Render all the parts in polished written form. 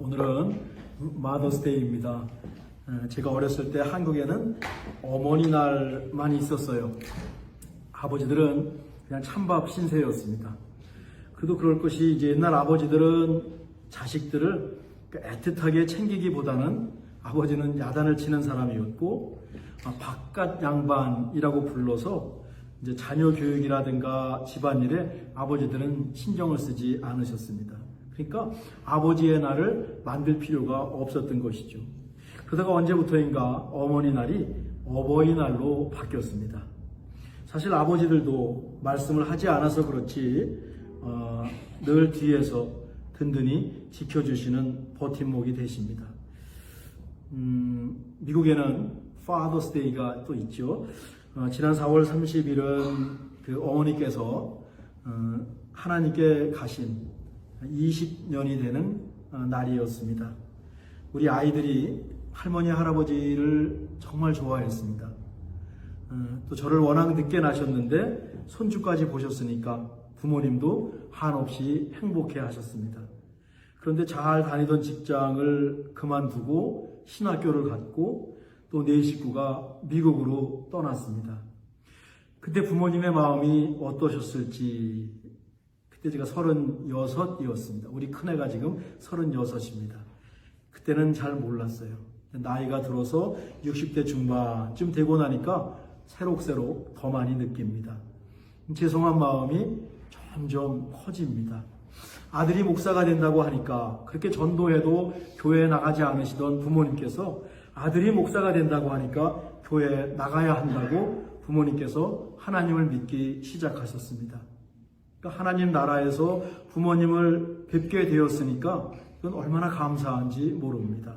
오늘은 마더스데이입니다. 제가 어렸을 때 한국에는 어머니 날만 있었어요. 아버지들은 그냥 찬밥 신세였습니다. 그래도 그럴 것이 이제 옛날 아버지들은 자식들을 애틋하게 챙기기보다는 아버지는 야단을 치는 사람이었고 바깥 양반이라고 불러서 이제 자녀 교육이라든가 집안일에 아버지들은 신경을 쓰지 않으셨습니다. 그러니까 아버지의 날을 만들 필요가 없었던 것이죠. 그러다가 언제부터인가 어머니 날이 어버이날로 바뀌었습니다. 사실 아버지들도 말씀을 하지 않아서 그렇지 늘 뒤에서 든든히 지켜주시는 버팀목이 되십니다. 미국에는 Father's Day가 또 있죠. 지난 4월 30일은 그 어머니께서 하나님께 가신 20년이 되는 날이었습니다. 우리 아이들이 할머니, 할아버지를 정말 좋아했습니다. 또 저를 워낙 늦게 낳으셨는데 손주까지 보셨으니까 부모님도 한없이 행복해 하셨습니다. 그런데 잘 다니던 직장을 그만두고 신학교를 갔고 또 네 식구가 미국으로 떠났습니다. 그때 부모님의 마음이 어떠셨을지. 그때 제가 36이었습니다. 우리 큰애가 지금 36입니다. 그때는 잘 몰랐어요. 나이가 들어서 60대 중반쯤 되고 나니까 새록새록 더 많이 느낍니다. 죄송한 마음이 점점 커집니다. 아들이 목사가 된다고 하니까 그렇게 전도해도 교회에 나가지 않으시던 부모님께서 아들이 목사가 된다고 하니까 교회에 나가야 한다고 부모님께서 하나님을 믿기 시작하셨습니다. 그러니까 하나님 나라에서 부모님을 뵙게 되었으니까 그건 얼마나 감사한지 모릅니다.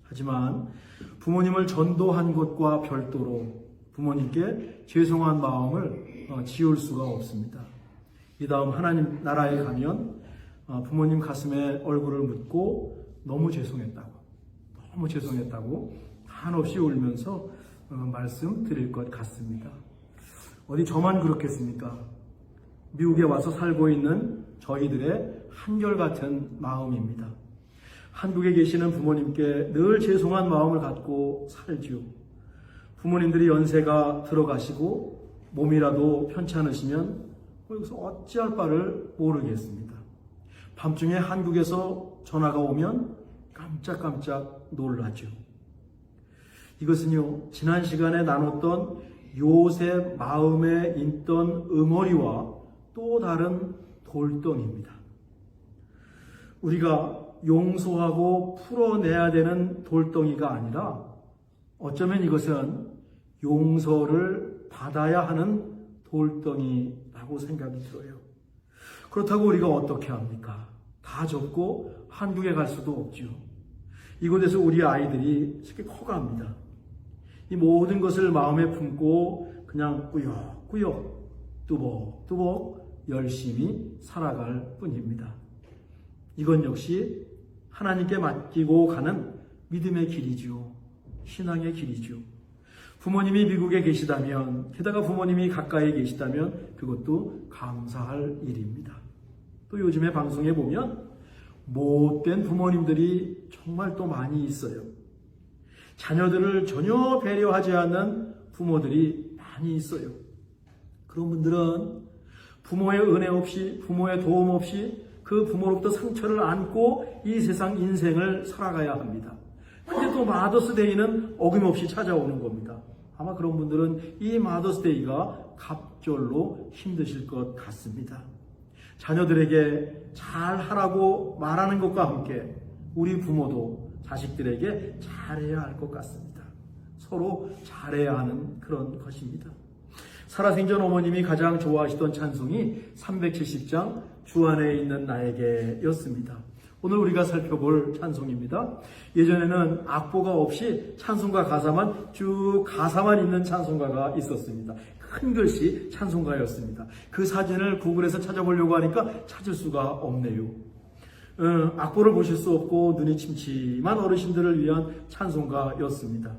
하지만 부모님을 전도한 것과 별도로 부모님께 죄송한 마음을 지울 수가 없습니다. 이 다음 하나님 나라에 가면 부모님 가슴에 얼굴을 묻고 너무 죄송했다고 한없이 울면서 말씀드릴 것 같습니다. 어디 저만 그렇겠습니까? 미국에 와서 살고 있는 저희들의 한결같은 마음입니다. 한국에 계시는 부모님께 늘 죄송한 마음을 갖고 살죠. 부모님들이 연세가 들어가시고 몸이라도 편찮으시면 여기서 어찌할 바를 모르겠습니다. 밤중에 한국에서 전화가 오면 깜짝깜짝 놀라죠. 이것은요, 지난 시간에 나눴던 요셉 마음에 있던 응어리와 또 다른 돌덩이입니다. 우리가 용서하고 풀어내야 되는 돌덩이가 아니라 어쩌면 이것은 용서를 받아야 하는 돌덩이라고 생각이 들어요. 그렇다고 우리가 어떻게 합니까? 다 접고 한국에 갈 수도 없죠. 이곳에서 우리 아이들이 쉽게 커갑니다. 이 모든 것을 마음에 품고 그냥 꾸역꾸역 뚜벅뚜벅 열심히 살아갈 뿐입니다. 이건 역시 하나님께 맡기고 가는 믿음의 길이죠. 신앙의 길이죠. 부모님이 미국에 계시다면, 게다가 부모님이 가까이 계시다면 그것도 감사할 일입니다. 또 요즘에 방송에 보면 못된 부모님들이 정말 또 많이 있어요. 자녀들을 전혀 배려하지 않는 부모들이 많이 있어요. 그런 분들은 부모의 은혜 없이, 부모의 도움 없이 그 부모로부터 상처를 안고 이 세상 인생을 살아가야 합니다. 근데 또 마더스데이는 어김없이 찾아오는 겁니다. 아마 그런 분들은 이 마더스데이가 갑절로 힘드실 것 같습니다. 자녀들에게 잘하라고 말하는 것과 함께 우리 부모도 자식들에게 잘해야 할 것 같습니다. 서로 잘해야 하는 그런 것입니다. 살아생전 어머님이 가장 좋아하시던 찬송이 370장 주 안에 있는 나에게 였습니다. 오늘 우리가 살펴볼 찬송입니다. 예전에는 악보가 없이 찬송가 가사만 쭉 가사만 있는 찬송가가 있었습니다. 큰 글씨 찬송가였습니다. 그 사진을 구글에서 찾아보려고 하니까 찾을 수가 없네요. 악보를 보실 수 없고 눈이 침침한 어르신들을 위한 찬송가였습니다.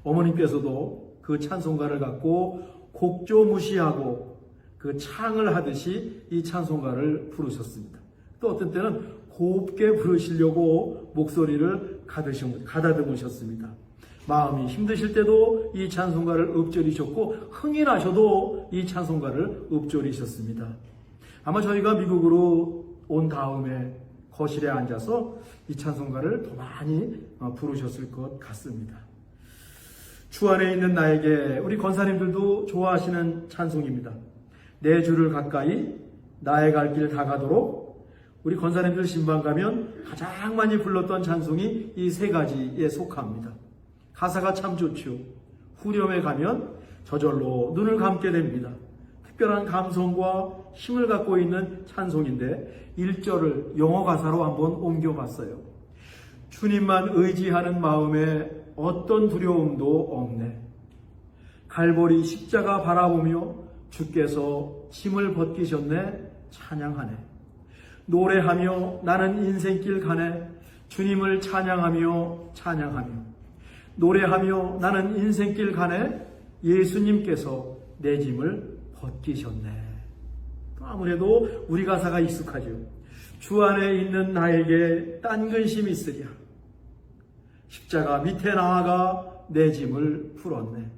어머님께서도 그 찬송가를 갖고 곡조무시하고 그 창을 하듯이 이 찬송가를 부르셨습니다. 또 어떤 때는 곱게 부르시려고 목소리를 가다듬으셨습니다. 마음이 힘드실 때도 이 찬송가를 읊조리셨고 흥이 나셔도 이 찬송가를 읊조리셨습니다. 아마 저희가 미국으로 온 다음에 거실에 앉아서 이 찬송가를 더 많이 부르셨을 것 같습니다. 주 안에 있는 나에게, 우리 권사님들도 좋아하시는 찬송입니다. 내 주를 가까이 나의 갈 길 다가도록. 우리 권사님들 신방 가면 가장 많이 불렀던 찬송이 이 세 가지에 속합니다. 가사가 참 좋죠. 후렴에 가면 저절로 눈을 감게 됩니다. 특별한 감성과 힘을 갖고 있는 찬송인데 1절을 영어 가사로 한번 옮겨봤어요. 주님만 의지하는 마음에 어떤 두려움도 없네. 갈보리 십자가 바라보며 주께서 짐을 벗기셨네. 찬양하네. 노래하며 나는 인생길 가네. 주님을 찬양하며 노래하며 나는 인생길 가네. 예수님께서 내 짐을 벗기셨네. 아무래도 우리 가사가 익숙하죠. 주 안에 있는 나에게 딴 근심이 있으랴. 십자가 밑에 나아가 내 짐을 풀었네.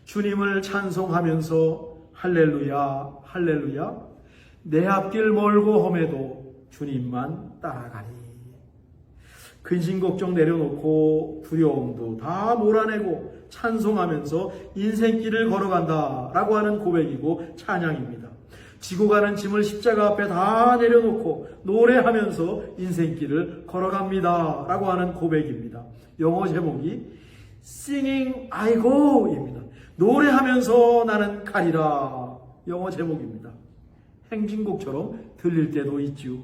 주님을 찬송하면서 할렐루야 할렐루야. 내 앞길 멀고 험해도 주님만 따라가리. 근심 걱정 내려놓고 두려움도 다 몰아내고 찬송하면서 인생길을 걸어간다 라고 하는 고백이고 찬양입니다. 지고 가는 짐을 십자가 앞에 다 내려놓고 노래하면서 인생길을 걸어갑니다 라고 하는 고백입니다. 영어 제목이 Singing I Go 입니다. 노래하면서 나는 가리라. 영어 제목입니다. 행진곡처럼 들릴 때도 있죠.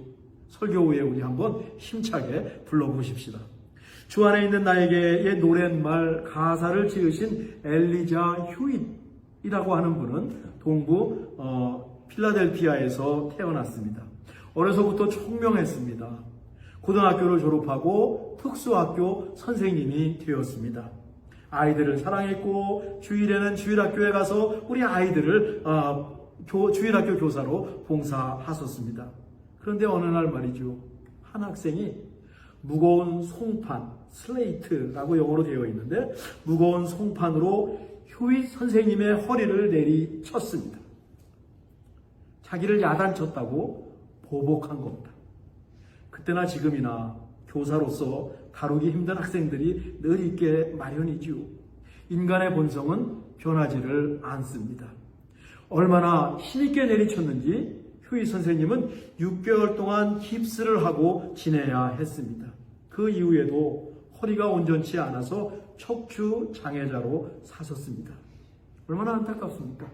설교 후에 우리 한번 힘차게 불러보십시다. 주 안에 있는 나에게의 노랫말 가사를 지으신 엘리자 휴잇이라고 하는 분은 동부 필라델피아에서 태어났습니다. 어려서부터 총명했습니다. 고등학교를 졸업하고 특수학교 선생님이 되었습니다. 아이들을 사랑했고 주일에는 주일학교에 가서 우리 아이들을 주일학교 교사로 봉사하셨습니다. 그런데 어느 날 말이죠. 한 학생이 무거운 송판, 슬레이트라고 영어로 되어 있는데 무거운 송판으로 휴잇 선생님의 허리를 내리쳤습니다. 자기를 야단쳤다고 보복한 겁니다. 그때나 지금이나 교사로서 다루기 힘든 학생들이 늘 있게 마련이지요. 인간의 본성은 변하지를 않습니다. 얼마나 힘있게 내리쳤는지 휴잇 선생님은 6개월 동안 깁스를 하고 지내야 했습니다. 그 이후에도 허리가 온전치 않아서 척추 장애자로 사셨습니다. 얼마나 안타깝습니까?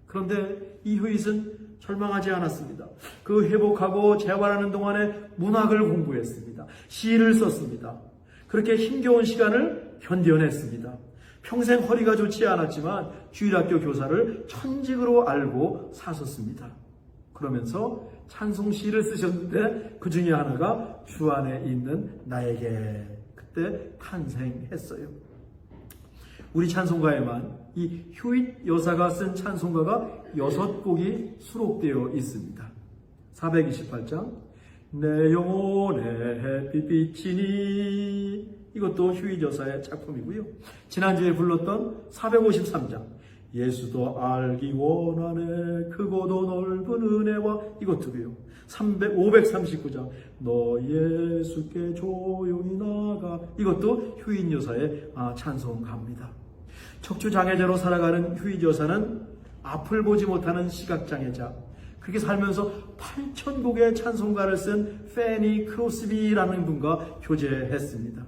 그런데 이 휴잇은 절망하지 않았습니다. 그 회복하고 재활하는 동안에 문학을 공부했습니다. 시를 썼습니다. 그렇게 힘겨운 시간을 견뎌냈습니다. 평생 허리가 좋지 않았지만 주일학교 교사를 천직으로 알고 사셨습니다. 그러면서 찬송시를 쓰셨는데 그 중에 하나가 주 안에 있는 나에게 그때 탄생했어요. 우리 찬송가에만 이 휴잇 여사가 쓴 찬송가가 6곡이 수록되어 있습니다. 428장 내 영혼의 햇빛 비치니 이것도 휴잇 여사의 작품이고요. 지난주에 불렀던 453장 예수도 알기 원하네 크고도 넓은 은혜와 이것도요. 539장 너 예수께 조용히 나가 이것도 휴잇 여사의 찬송가입니다. 척추장애자로 살아가는 휴잇 여사는 앞을 보지 못하는 시각장애자, 그렇게 살면서 8,000곡의 찬송가를 쓴 페니 크로스비라는 분과 교제했습니다.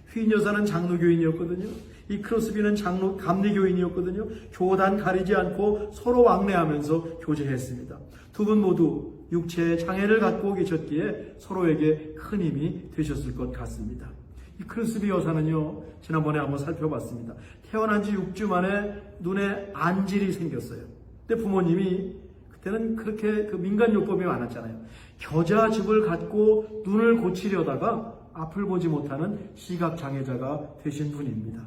휴잇 여사는 장로교인이었거든요. 이 크로스비는 감리교인이었거든요. 교단 가리지 않고 서로 왕래하면서 교제했습니다. 두 분 모두 육체의 장애를 갖고 계셨기에 서로에게 큰 힘이 되셨을 것 같습니다. 이 크로스비 여사는요, 지난번에 한번 살펴봤습니다. 태어난 지 6주 만에 눈에 안질이 생겼어요. 근데 부모님이 그때는 그렇게 민간요법이 많았잖아요. 겨자즙을 갖고 눈을 고치려다가 앞을 보지 못하는 시각장애자가 되신 분입니다.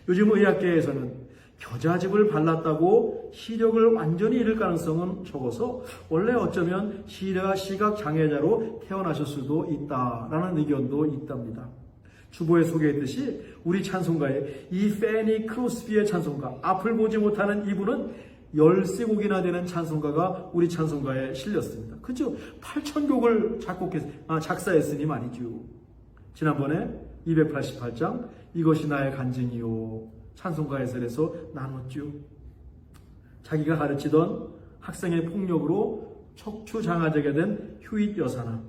요즘 의학계에서는 겨자즙을 발랐다고 시력을 완전히 잃을 가능성은 적어서 원래 어쩌면 시각 장애자로 태어나실 수도 있다라는 의견도 있답니다. 주보에 소개했듯이 우리 찬송가에 이 페니 크로스비의 찬송가, 앞을 보지 못하는 이분은 13곡이나 되는 찬송가가 우리 찬송가에 실렸습니다. 그죠? 8,000곡을 작사했으니 말이죠. 지난번에 288장 이것이 나의 간증이요 찬송가 해설에서 나눴죠. 자기가 가르치던 학생의 폭력으로 척추장화되게 된 휴잇 여사나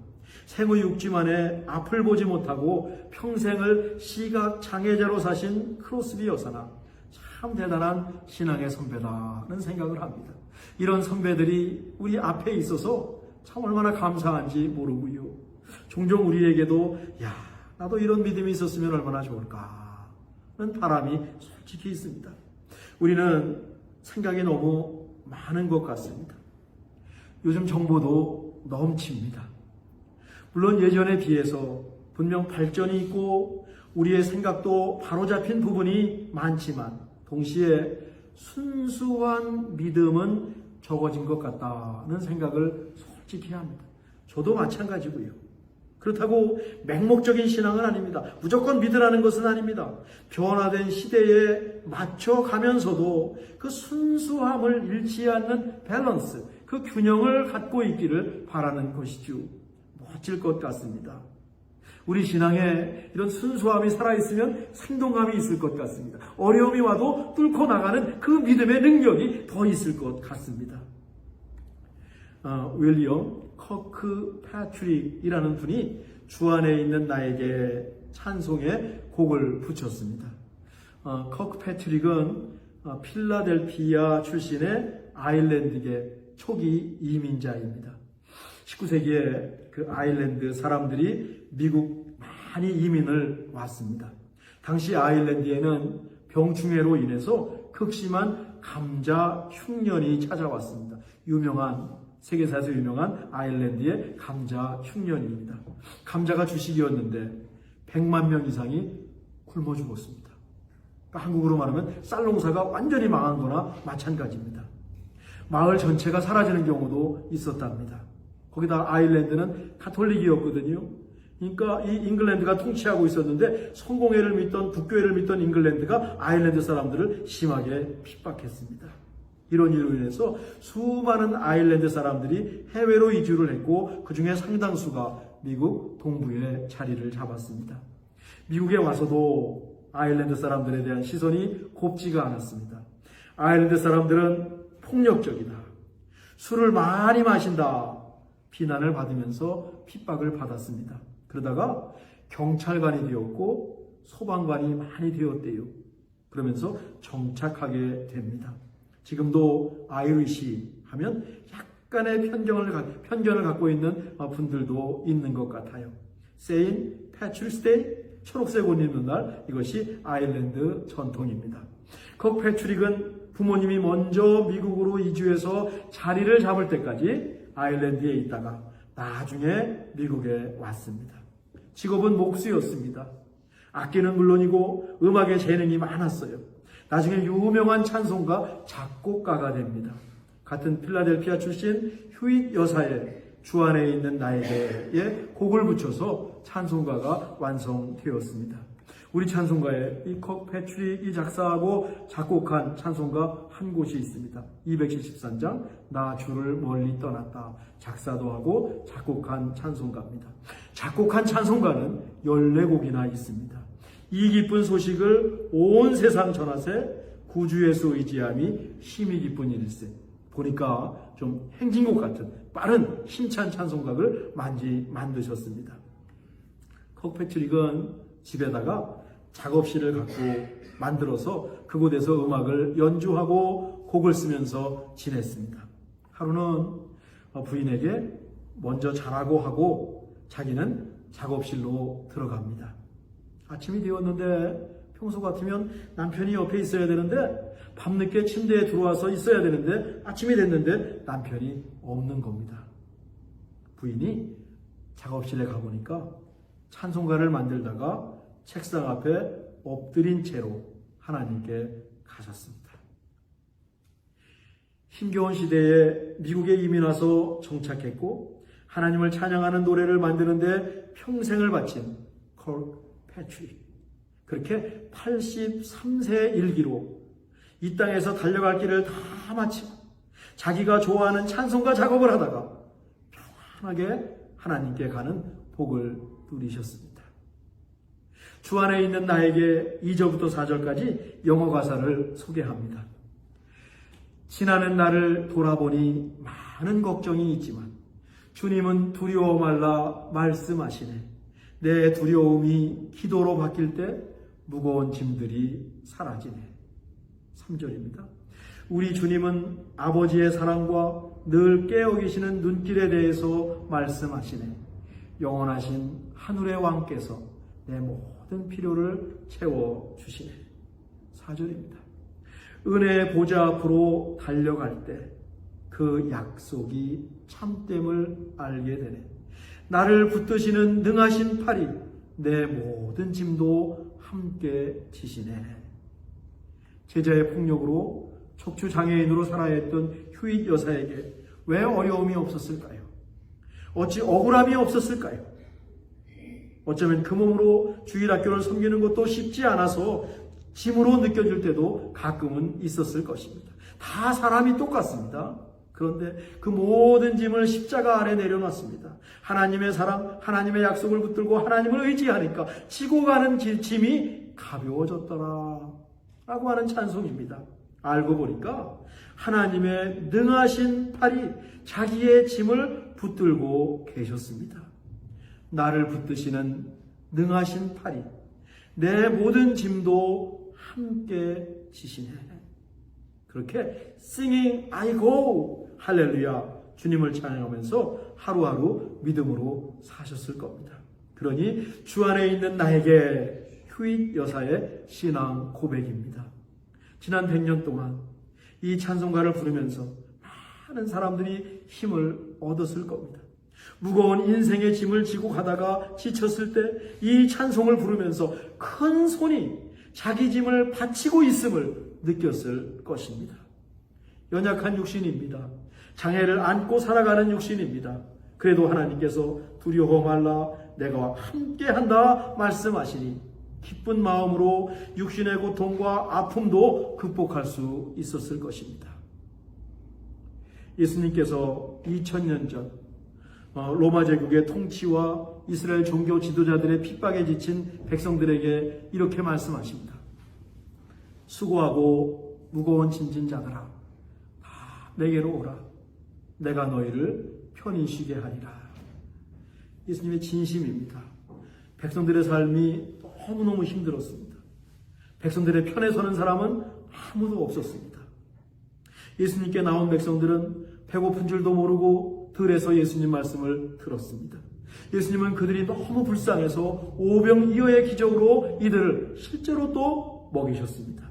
생후 6주 만에 앞을 보지 못하고 평생을 시각장애자로 사신 크로스비 여사나 참 대단한 신앙의 선배다는 생각을 합니다. 이런 선배들이 우리 앞에 있어서 참 얼마나 감사한지 모르고요. 종종 우리에게도 나도 이런 믿음이 있었으면 얼마나 좋을까는 바람이 솔직히 있습니다. 우리는 생각이 너무 많은 것 같습니다. 요즘 정보도 넘칩니다. 물론 예전에 비해서 분명 발전이 있고 우리의 생각도 바로잡힌 부분이 많지만 동시에 순수한 믿음은 적어진 것 같다는 생각을 솔직히 합니다. 저도 마찬가지고요. 그렇다고 맹목적인 신앙은 아닙니다. 무조건 믿으라는 것은 아닙니다. 변화된 시대에 맞춰가면서도 그 순수함을 잃지 않는 밸런스, 그 균형을 갖고 있기를 바라는 것이죠. 멋질 것 같습니다. 우리 신앙에 이런 순수함이 살아있으면 생동감이 있을 것 같습니다. 어려움이 와도 뚫고 나가는 그 믿음의 능력이 더 있을 것 같습니다. 윌리엄 커크 패트릭이라는 분이 주 안에 있는 나에게 찬송의 곡을 붙였습니다. 커크 패트릭은 필라델피아 출신의 아일랜드계 초기 이민자입니다. 19세기에 그 아일랜드 사람들이 미국 많이 이민을 왔습니다. 당시 아일랜드에는 병충해로 인해서 극심한 감자 흉년이 찾아왔습니다. 세계사에서 유명한 아일랜드의 감자 흉년입니다. 감자가 주식이었는데 100만 명 이상이 굶어 죽었습니다. 그러니까 한국으로 말하면 쌀농사가 완전히 망한 거나 마찬가지입니다. 마을 전체가 사라지는 경우도 있었답니다. 거기다 아일랜드는 가톨릭이었거든요. 그러니까 이 잉글랜드가 통치하고 있었는데 성공회를 믿던 북교회를 믿던 잉글랜드가 아일랜드 사람들을 심하게 핍박했습니다. 이런 이유로 인해서 수많은 아일랜드 사람들이 해외로 이주를 했고 그 중에 상당수가 미국 동부에 자리를 잡았습니다. 미국에 와서도 아일랜드 사람들에 대한 시선이 곱지가 않았습니다. 아일랜드 사람들은 폭력적이다, 술을 많이 마신다 비난을 받으면서 핍박을 받았습니다. 그러다가 경찰관이 되었고 소방관이 많이 되었대요. 그러면서 정착하게 됩니다. 지금도 아이리시 하면 약간의 편견을 갖고 있는 분들도 있는 것 같아요. 세인 패트릭스 데이, 초록색 옷 입는 날, 이것이 아일랜드 전통입니다. 컵 패트릭은 부모님이 먼저 미국으로 이주해서 자리를 잡을 때까지 아일랜드에 있다가 나중에 미국에 왔습니다. 직업은 목수였습니다. 악기는 물론이고 음악에 재능이 많았어요. 나중에 유명한 찬송가 작곡가가 됩니다. 같은 필라델피아 출신 휴잇 여사의 주 안에 있는 나에게에 곡을 붙여서 찬송가가 완성되었습니다. 우리 찬송가에 이 컵 패트릭이 작사하고 작곡한 찬송가 한 곳이 있습니다. 273장 나 주를 멀리 떠났다. 작사도 하고 작곡한 찬송가입니다. 작곡한 찬송가는 14곡이나 있습니다. 이 기쁜 소식을 온 세상 전하세 구주에서 의지함이 힘이 기쁜 일일세. 보니까 좀 행진곡 같은 빠른 힘찬 찬송가를 만드셨습니다. 컵 패트릭은 집에다가 작업실을 갖고 만들어서 그곳에서 음악을 연주하고 곡을 쓰면서 지냈습니다. 하루는 부인에게 먼저 자라고 하고 자기는 작업실로 들어갑니다. 아침이 되었는데 평소 같으면 남편이 옆에 있어야 되는데 밤늦게 침대에 들어와서 있어야 되는데 아침이 됐는데 남편이 없는 겁니다. 부인이 작업실에 가보니까 찬송가를 만들다가 책상 앞에 엎드린 채로 하나님께 가셨습니다. 힘겨운 시대에 미국에 이민 와서 정착했고 하나님을 찬양하는 노래를 만드는데 평생을 바친 콜 패트릭. 그렇게 83세 일기로 이 땅에서 달려갈 길을 다 마치고 자기가 좋아하는 찬송가 작업을 하다가 평안하게 하나님께 가는 복을 누리셨습니다. 주 안에 있는 나에게 2절부터 4절까지 영어 가사를 소개합니다. 지나는 나를 돌아보니 많은 걱정이 있지만 주님은 두려워 말라 말씀하시네. 내 두려움이 기도로 바뀔 때 무거운 짐들이 사라지네. 3절입니다. 우리 주님은 아버지의 사랑과 늘 깨어 계시는 눈길에 대해서 말씀하시네. 영원하신 하늘의 왕께서 내 모든 필요를 채워주시네. 4절입니다. 은혜의 보좌 앞으로 달려갈 때 그 약속이 참됨을 알게 되네. 나를 붙드시는 능하신 팔이 내 모든 짐도 함께 지시네. 제자의 폭력으로 척추 장애인으로 살아야 했던 휴잇 여사에게 왜 어려움이 없었을까요? 어찌 억울함이 없었을까요? 어쩌면 그 몸으로 주일학교를 섬기는 것도 쉽지 않아서 짐으로 느껴질 때도 가끔은 있었을 것입니다. 다 사람이 똑같습니다. 그런데 그 모든 짐을 십자가 아래 내려놨습니다. 하나님의 사랑, 하나님의 약속을 붙들고 하나님을 의지하니까 지고 가는 짐이 가벼워졌더라 라고 하는 찬송입니다. 알고 보니까 하나님의 능하신 팔이 자기의 짐을 붙들고 계셨습니다. 나를 붙드시는 능하신 팔이 내 모든 짐도 함께 지시네. 그렇게 singing I go 할렐루야 주님을 찬양하면서 하루하루 믿음으로 사셨을 겁니다. 그러니 주 안에 있는 나에게 휴잇 여사의 신앙 고백입니다. 지난 100년 동안 이 찬송가를 부르면서 많은 사람들이 힘을 얻었을 겁니다. 무거운 인생의 짐을 지고 가다가 지쳤을 때 이 찬송을 부르면서 큰 손이 자기 짐을 바치고 있음을 느꼈을 것입니다. 연약한 육신입니다. 장애를 안고 살아가는 육신입니다. 그래도 하나님께서 두려워 말라 내가 함께한다 말씀하시니 기쁜 마음으로 육신의 고통과 아픔도 극복할 수 있었을 것입니다. 예수님께서 2000년 전 로마 제국의 통치와 이스라엘 종교 지도자들의 핍박에 지친 백성들에게 이렇게 말씀하십니다. 수고하고 무거운 짐진 자들아 다 내게로 오라. 내가 너희를 편히 쉬게 하리라. 예수님의 진심입니다. 백성들의 삶이 너무너무 힘들었습니다. 백성들의 편에 서는 사람은 아무도 없었습니다. 예수님께 나온 백성들은 배고픈 줄도 모르고 들에서 예수님 말씀을 들었습니다. 예수님은 그들이 너무 불쌍해서 오병이어의 기적으로 이들을 실제로 또 먹이셨습니다.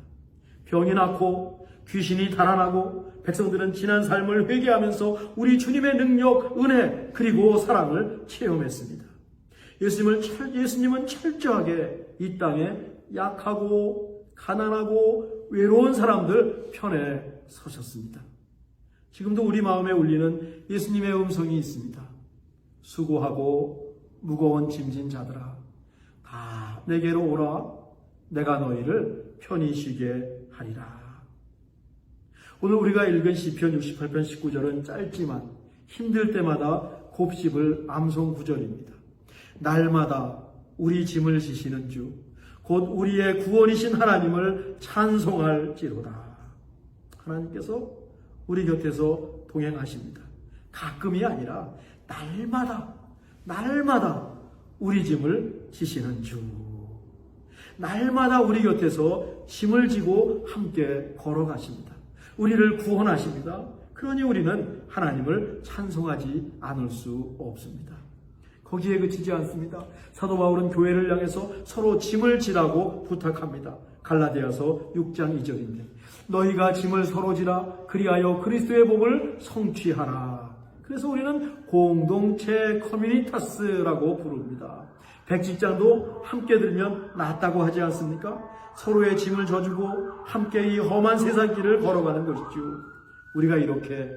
병이 낫고 귀신이 달아나고 백성들은 지난 삶을 회개하면서 우리 주님의 능력, 은혜 그리고 사랑을 체험했습니다. 예수님은 철저하게 이 땅에 약하고 가난하고 외로운 사람들 편에 서셨습니다. 지금도 우리 마음에 울리는 예수님의 음성이 있습니다. 수고하고 무거운 짐진 자들아 다 내게로 오라. 내가 너희를 편히 쉬게 하리라. 오늘 우리가 읽은 시편 68편 19절은 짧지만 힘들 때마다 곱씹을 암송 구절입니다. 날마다 우리 짐을 지시는 주 곧 우리의 구원이신 하나님을 찬송할지로다. 하나님께서 우리 곁에서 동행하십니다. 가끔이 아니라 날마다 우리 짐을 지시는 주. 날마다 우리 곁에서 짐을 지고 함께 걸어가십니다. 우리를 구원하십니다. 그러니 우리는 하나님을 찬송하지 않을 수 없습니다. 거기에 그치지 않습니다. 사도 바울은 교회를 향해서 서로 짐을 지라고 부탁합니다. 갈라디아서 6장 2절인데 너희가 짐을 서로 지라 그리하여 그리스도의 복을 성취하라. 그래서 우리는 공동체 커뮤니타스라고 부릅니다. 백직장도 함께 들면 낫다고 하지 않습니까? 서로의 짐을 져주고 함께 이 험한 세상 길을 걸어가는 것이죠. 우리가 이렇게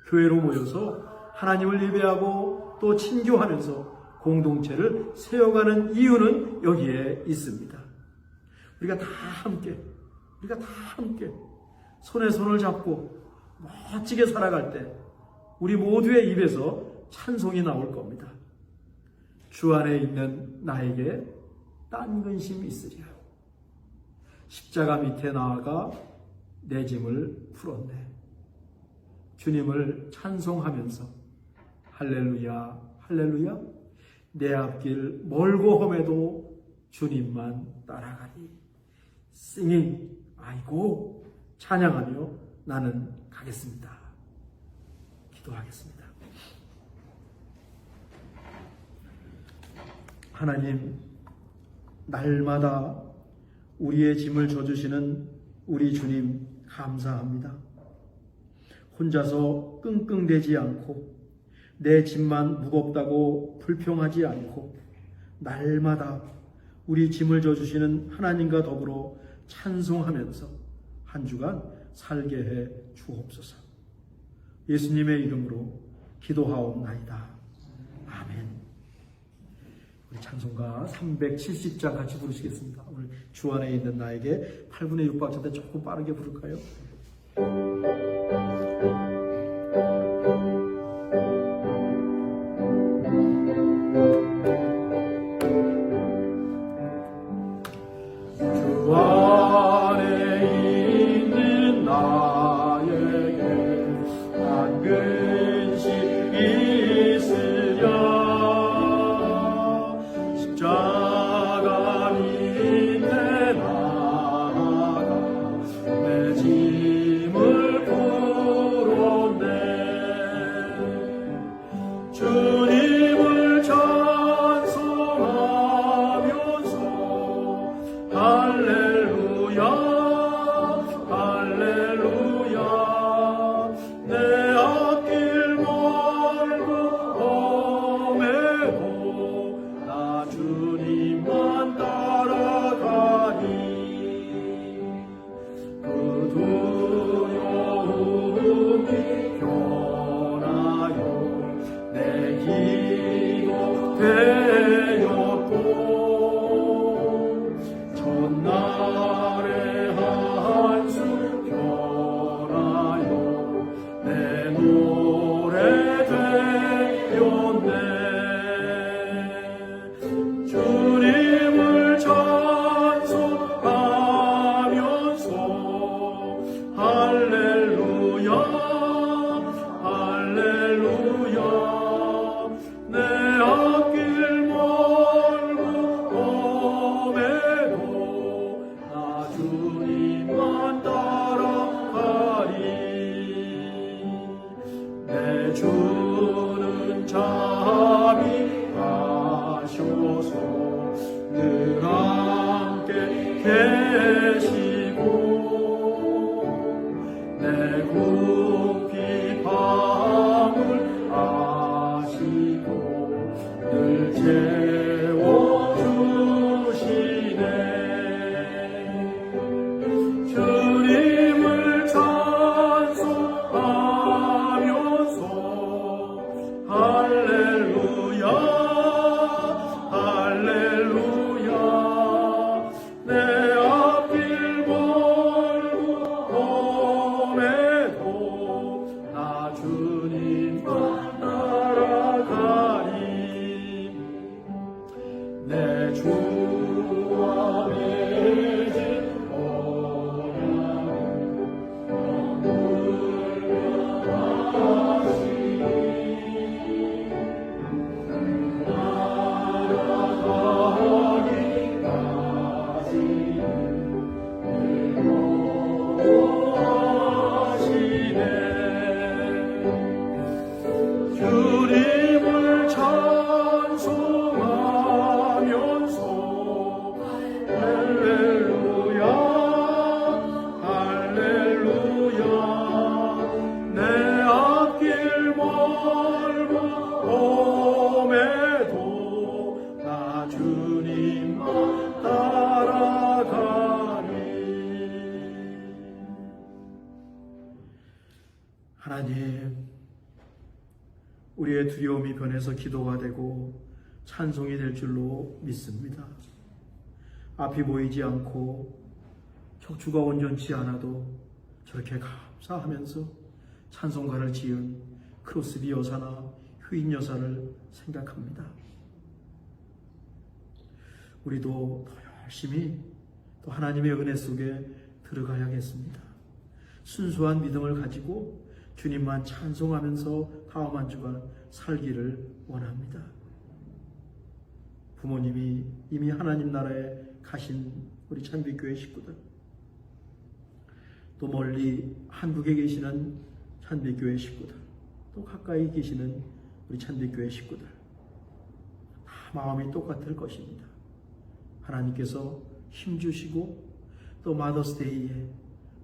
교회로 모여서 하나님을 예배하고 또 친교하면서 공동체를 세워가는 이유는 여기에 있습니다. 우리가 다 함께 손에 손을 잡고 멋지게 살아갈 때 우리 모두의 입에서 찬송이 나올 겁니다. 주 안에 있는 나에게 딴 근심이 있으랴. 십자가 밑에 나아가 내 짐을 풀었네. 주님을 찬송하면서 할렐루야 할렐루야 내 앞길 멀고 험해도 주님만 따라가리. singing 아이고 찬양하며 나는 가겠습니다. 기도하겠습니다. 하나님, 날마다 우리의 짐을 져주시는 우리 주님 감사합니다. 혼자서 끙끙대지 않고 내 짐만 무겁다고 불평하지 않고 날마다 우리 짐을 져주시는 하나님과 더불어 찬송하면서 한 주간 살게 해 주옵소서. 예수님의 이름으로 기도하옵나이다. 아멘. 우리 찬송가 370장 같이 부르시겠습니다. 오늘 주 안에 있는 나에게 8분의 6박자인데 조금 빠르게 부를까요? 주 안에 있는 나에게 한 근심 있으랴. 십자가 밑에 나아가 내 짐을 풀었네. 주님을 찬송하면서 할렐루야 할렐루야 내 앞길 멀고 험해도 나 주님만 따라가니 그 두려움이 변하여 내 기도 되었고 첫날의 한숨 변하여 내 노래 되었네. 주님을 찬송하면서 할렐루야 할렐루야 내 앞길 멀고 험해도 나 주님만 따라가리. 내 주는 잠이 가셔서 늘 함께 계시고 내 구피 밤을 아시고 늘 채워주시네. 주님을 찬송하면서 할렐루야 할렐루야 내 앞길 멀고 험해도 나 주님만 따라가리. 내 주와 맺은 언약은 날아가기까지 우리의 두려움이 변해서 기도가 되고 찬송이 될 줄로 믿습니다. 앞이 보이지 않고 척추가 온전치 않아도 저렇게 감사하면서 찬송가를 지은 크로스비 여사나 휴인 여사를 생각합니다. 우리도 더 열심히 또 하나님의 은혜 속에 들어가야겠습니다. 순수한 믿음을 가지고 주님만 찬송하면서 다음 한 주간 살기를 원합니다. 부모님이 이미 하나님 나라에 가신 우리 찬빛교회 식구들, 또 멀리 한국에 계시는 찬빛교회 식구들, 또 가까이 계시는 우리 찬빛교회 식구들, 다 마음이 똑같을 것입니다. 하나님께서 힘주시고 또 마더스데이에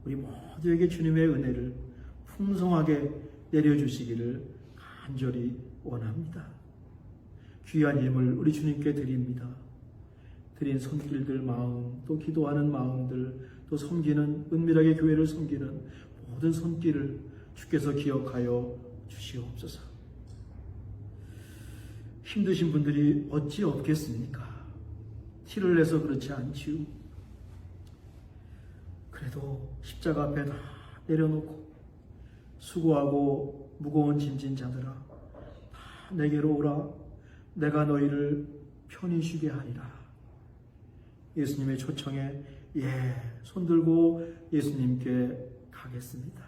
우리 모두에게 주님의 은혜를 풍성하게 내려주시기를 간절히 원합니다. 귀한 힘을 우리 주님께 드립니다. 드린 손길들 마음, 또 기도하는 마음들, 또 섬기는, 은밀하게 교회를 섬기는 모든 손길을 주께서 기억하여 주시옵소서. 힘드신 분들이 어찌 없겠습니까? 티를 내서 그렇지 않지요. 그래도 십자가 앞에 다 내려놓고 수고하고 무거운 짐진 자들아, 다 내게로 오라. 내가 너희를 편히 쉬게 하리라. 예수님의 초청에 손들고 예수님께 가겠습니다.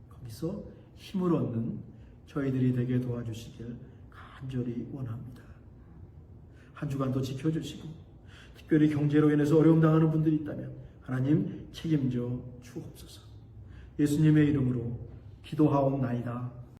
거기서 힘을 얻는 저희들이 되게 도와주시길 간절히 원합니다. 한 주간도 지켜주시고 특별히 경제로 인해서 어려움 당하는 분들이 있다면 하나님 책임져 주옵소서. 예수님의 이름으로 기도하옵나이다.